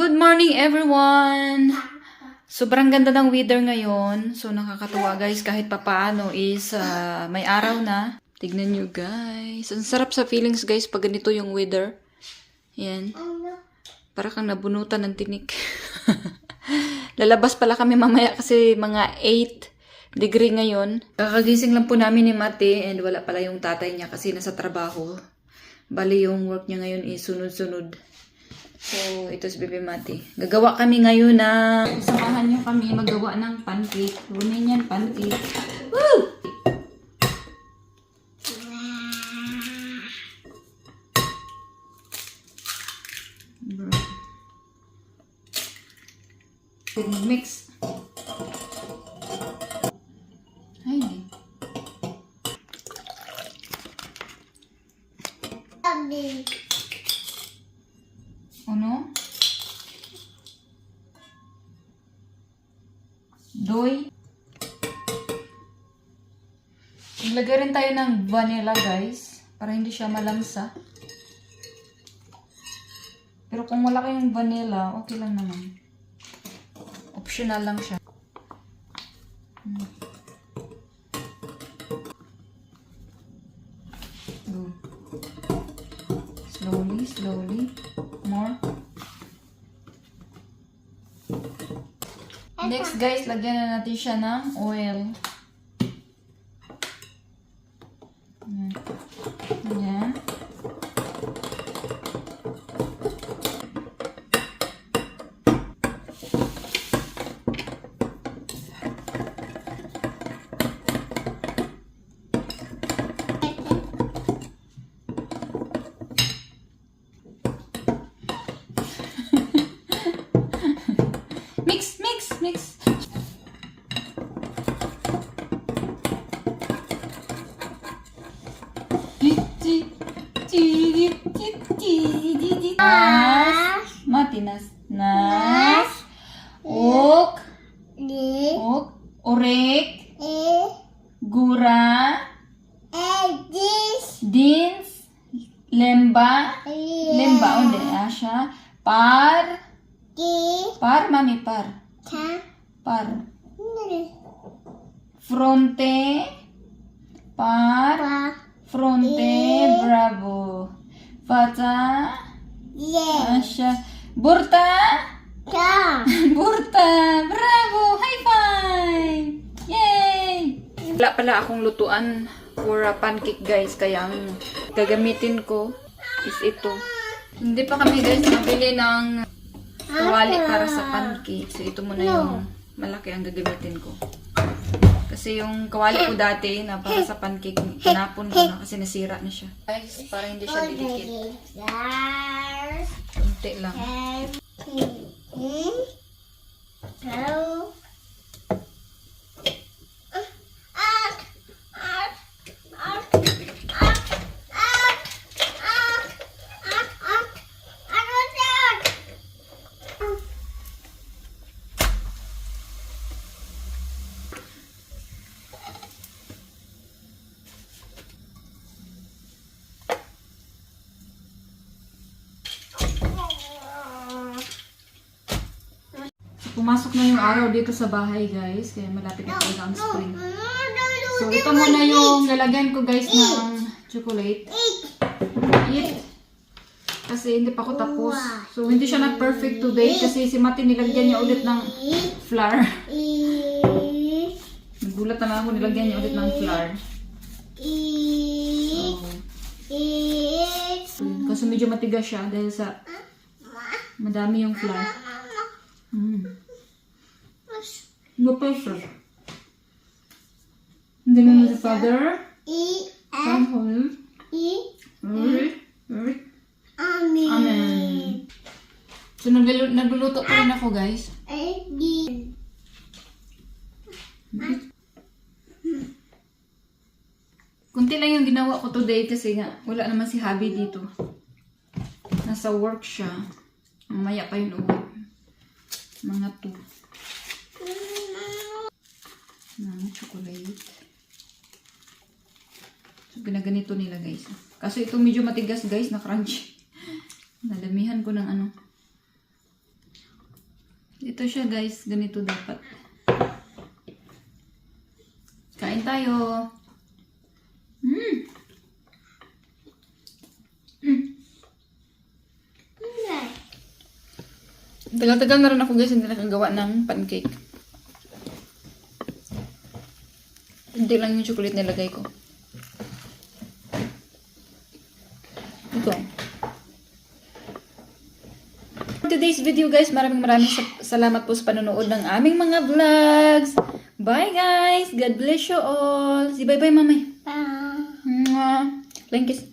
Good morning everyone! Sobrang ganda ng weather ngayon. So nakakatuwa guys kahit papaano is may araw na. Tignan nyo guys. Ang sarap sa feelings guys pag ganito yung weather. Yan. Para kang nabunutan ng tinik. Lalabas pala kami mamaya kasi mga 8 degree ngayon. Kakagising lang po namin ni Mate and wala pala yung tatay niya kasi nasa trabaho. Bali yung work niya ngayon is sunod-sunod. So, ito si Bebe Mati. Gagawa kami ngayon na samahan niyo kami maggawa ng pancake. Runin yan, pancake. Woo! Mix. Ay, di. Ano? Doy. Maglagay rin tayo ng vanilla guys. Para hindi siya malamsa. Pero kung wala kayong vanilla, okay lang naman. Optional lang siya. Go. Slowly, slowly. More. Next guys, lagyan na natin siya ng oil. Ayan. Mix, mix, mix. Matinas. Nas. Ok. Ok. Orek. Gura. Dins. Lemba. Lemba. Onde asya. Par. Par, mami, par. Par. Fronte. Par. Fronte. Bravo. Fata. Asya. Burta. Burta. Bravo. High five. Yay. Wala pala akong lutuan for a pancake guys. Kaya ang gagamitin ko is ito. Hindi pa kami guys nabili ng kawali para sa pancake. So, ito muna yung malaki ang gagamitin ko. Kasi yung kawali ko dati na para sa pancake, tinapon ko na kasi nasira na siya. Guys, para hindi siya didikit. Kunti lang. Pumasok na yung araw dito sa bahay guys. Kaya malapit na po ang spring. So ito muna yung lalagyan ko guys ng chocolate. Eat. Kasi hindi pa ako tapos. So hindi siya na perfect today. Kasi si Mati nilagyan niya ulit ng flour. Nagulat na lang ako nilagyan niya ulit ng flour. So, kasi medyo matigas siya dahil sa madami yung flour. No pressure. In the name of the Father, Son, Holy, Amen. So, nagluluto pa rin ako, guys. Kunti lang yung ginawa ko today kasi nga, wala naman si Habi dito. Nasa work siya. Mamaya pa yun uwi. Mga 2. Chocolate. So, ginaganito nila guys. Kaso ito medyo matigas guys na crunchy. Nadamihan ko ng ano. Ito siya guys, ganito dapat. Kain tayo. Tagal-tagal na rin ako guys, hindi nakagawa ng pancake. Hindi lang yung chocolate nilagay ko. Ito. For today's video guys, maraming salamat po sa panonood ng aming mga vlogs. Bye guys! God bless you all! Si bye-bye mamay. Bye. Mwah. Lang kiss.